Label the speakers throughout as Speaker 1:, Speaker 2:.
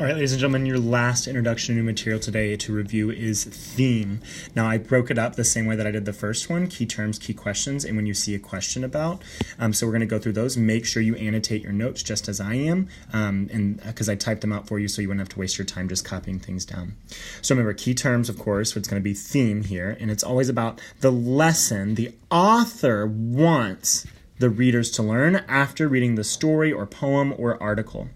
Speaker 1: All right, ladies and gentlemen, your last introduction to new material today to review is theme. Now, I broke it up the same way that I did the first one, key terms, key questions, and when you see a question about. So we're going to go through those. Make sure you annotate your notes just as I am, and because I typed them out for you so you wouldn't have to waste your time just copying things down. So remember, key terms, of course, it's going to be theme here, and it's always about the lesson the author wants the readers to learn after reading the story or poem or article.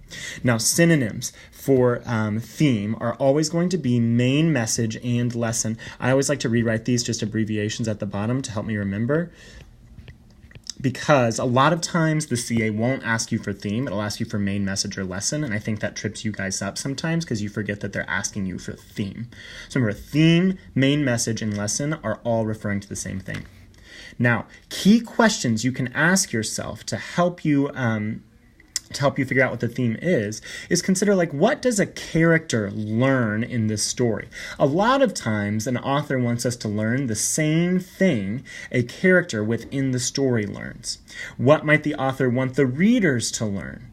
Speaker 1: Now, synonyms for theme are always going to be main message and lesson. I always like to rewrite these just abbreviations at the bottom to help me remember, because a lot of times the CA won't ask you for theme. It'll ask you for main message or lesson, and I think that trips you guys up sometimes because you forget that they're asking you for theme. So remember, theme, main message, and lesson are all referring to the same thing. Now, key questions you can ask yourself to help you figure out what the theme is consider, like, what does a character learn in this story? A lot of times an author wants us to learn the same thing a character within the story learns. What might the author want the readers to learn?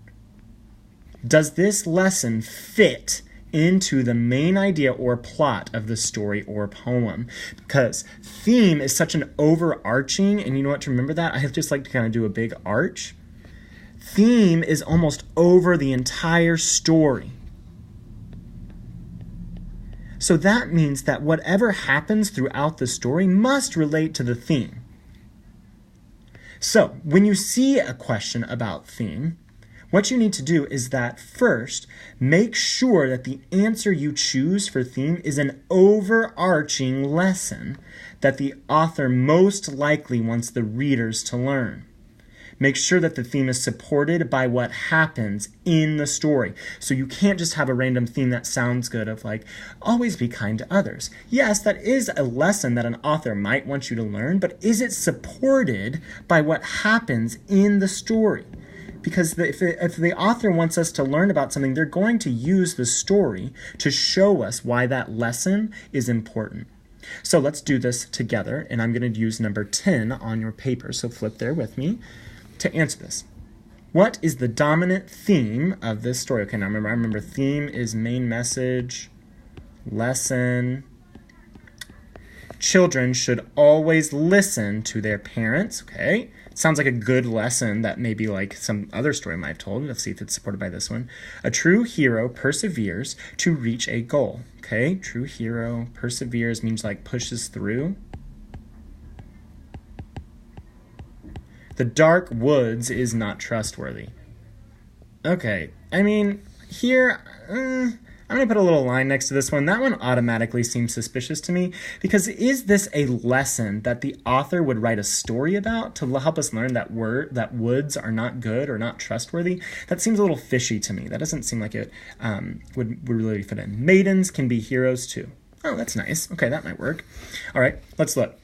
Speaker 1: Does this lesson fit into the main idea or plot of the story or poem? Because theme is such an overarching, and you know what, to remember that, I just like to kind of do a big arch. Theme is almost over the entire story. So that means that whatever happens throughout the story must relate to the theme. So when you see a question about theme, what you need to do is that first, make sure that the answer you choose for theme is an overarching lesson that the author most likely wants the readers to learn. Make sure that the theme is supported by what happens in the story. So you can't just have a random theme that sounds good of, like, always be kind to others. Yes, that is a lesson that an author might want you to learn, but is it supported by what happens in the story? Because if the author wants us to learn about something, they're going to use the story to show us why that lesson is important. So let's do this together, and I'm going to use number 10 on your paper, so flip there with me to answer this. What is the dominant theme of this story? Okay, now I remember theme is main message, lesson. Children should always listen to their parents, okay? Sounds like a good lesson that maybe like some other story might have told. Let's see if it's supported by this one. A true hero perseveres to reach a goal. Okay, true hero perseveres means like pushes through. The dark woods is not trustworthy. Okay, I mean, here, I'm going to put a little line next to this one. That one automatically seems suspicious to me, because is this a lesson that the author would write a story about to help us learn that woods are not good or not trustworthy? That seems a little fishy to me. That doesn't seem like it would really fit in. Maidens can be heroes too. Oh, that's nice. Okay, that might work. All right, let's look.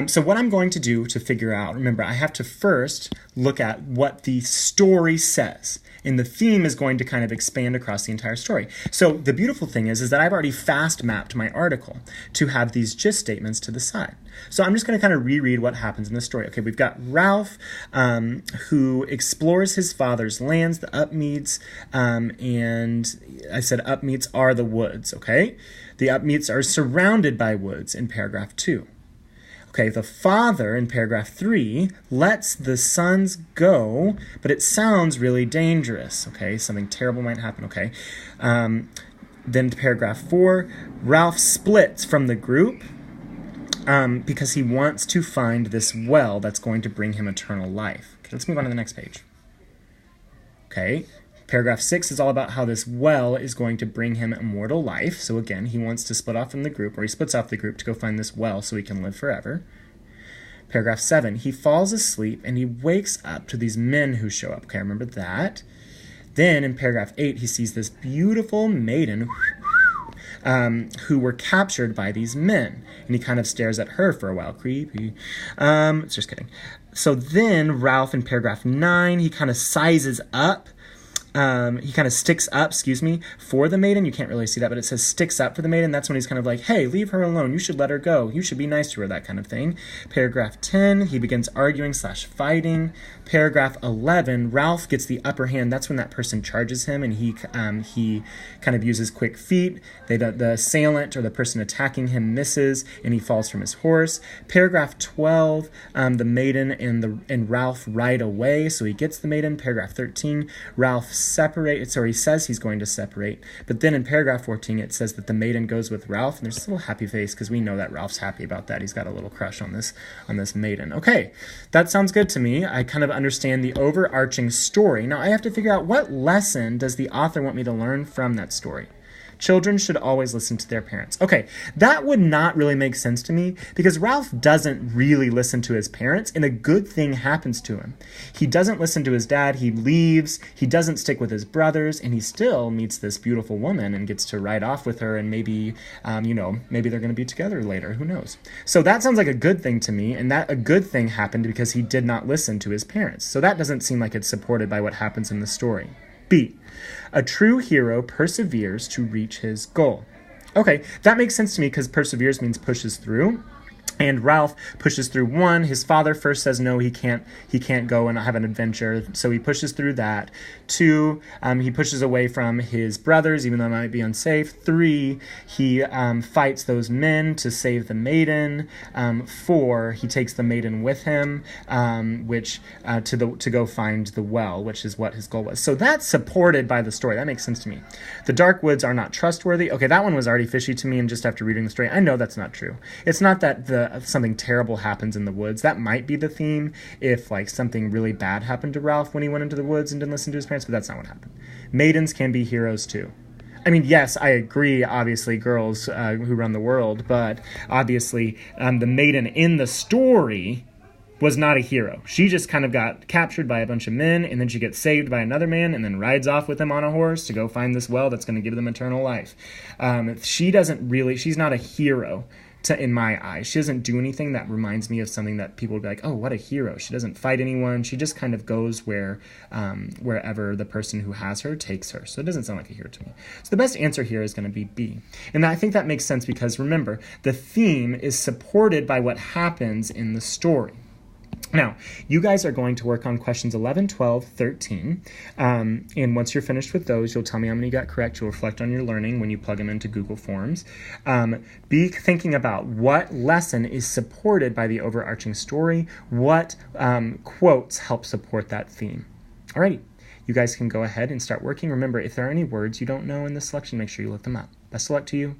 Speaker 1: So what I'm going to do to figure out, remember, I have to first look at what the story says. And the theme is going to kind of expand across the entire story. So the beautiful thing is that I've already fast mapped my article to have these gist statements to the side. So I'm just going to kind of reread what happens in the story. Okay, we've got Ralph, who explores his father's lands, the Upmeads, and I said Upmeads are the woods, okay? The Upmeads are surrounded by woods in paragraph 2. Okay, the father in paragraph 3 lets the sons go, but it sounds really dangerous. Okay, something terrible might happen. Okay, then paragraph 4, Ralph splits from the group because he wants to find this well that's going to bring him eternal life. Okay, let's move on to the next page. Okay. Paragraph 6 is all about how this well is going to bring him immortal life. So again, he wants to split off from the group, or he splits off the group to go find this well so he can live forever. Paragraph 7, he falls asleep and he wakes up to these men who show up. Okay, remember that. Then in paragraph 8, he sees this beautiful maiden who were captured by these men. And he kind of stares at her for a while. Creepy. Just kidding. So then Ralph in paragraph 9, he kind of sizes up he kind of sticks up, for the maiden. You can't really see that, but it says sticks up for the maiden. That's when he's kind of like, hey, leave her alone. You should let her go. You should be nice to her, that kind of thing. Paragraph 10, he begins arguing/fighting. Paragraph 11, Ralph gets the upper hand. That's when that person charges him, and he kind of uses quick feet. The assailant or the person attacking him misses, and he falls from his horse. Paragraph 12, the maiden and Ralph ride away, so he gets the maiden. Paragraph 13, Ralph separates, or he says he's going to separate, but then in paragraph 14 it says that the maiden goes with Ralph, and there's this little happy face because we know that Ralph's happy about that. He's got a little crush on this maiden. Okay, that sounds good to me. I kind of understand the overarching story. Now I have to figure out, what lesson does the author want me to learn from that story? Children should always listen to their parents. Okay, that would not really make sense to me because Ralph doesn't really listen to his parents, and a good thing happens to him. He doesn't listen to his dad, he leaves, he doesn't stick with his brothers, and he still meets this beautiful woman and gets to ride off with her, and maybe, maybe they're going to be together later, who knows. So that sounds like a good thing to me, and that a good thing happened because he did not listen to his parents. So that doesn't seem like it's supported by what happens in the story. B, a true hero perseveres to reach his goal. Okay, that makes sense to me because perseveres means pushes through. And Ralph pushes through one. His father first says no, he can't go and have an adventure, so he pushes through that. 2, he pushes away from his brothers, even though it might be unsafe. 3, he fights those men to save the maiden. 4, he takes the maiden with him, to go find the well, which is what his goal was. So that's supported by the story. That makes sense to me. The dark woods are not trustworthy. Okay, that one was already fishy to me, and just after reading the story, I know that's not true. It's not that something terrible happens in the woods. That might be the theme if something really bad happened to Ralph when he went into the woods and didn't listen to his parents, but that's not what happened. Maidens can be heroes too. I mean, yes, I agree, obviously, girls who run the world, but obviously the maiden in the story was not a hero. She just kind of got captured by a bunch of men, and then she gets saved by another man, and then rides off with him on a horse to go find this well that's going to give them eternal life. She's not a hero in my eyes. She doesn't do anything that reminds me of something that people would be like, oh, what a hero. She doesn't fight anyone. She just kind of goes wherever the person who has her takes her. So it doesn't sound like a hero to me. So the best answer here is going to be B. And I think that makes sense because, remember, the theme is supported by what happens in the story. Now, you guys are going to work on questions 11, 12, 13, and once you're finished with those, you'll tell me how many you got correct. You'll reflect on your learning when you plug them into Google Forms. Be thinking about what lesson is supported by the overarching story, what quotes help support that theme. Alrighty, you guys can go ahead and start working. Remember, if there are any words you don't know in this selection, make sure you look them up. Best of luck to you.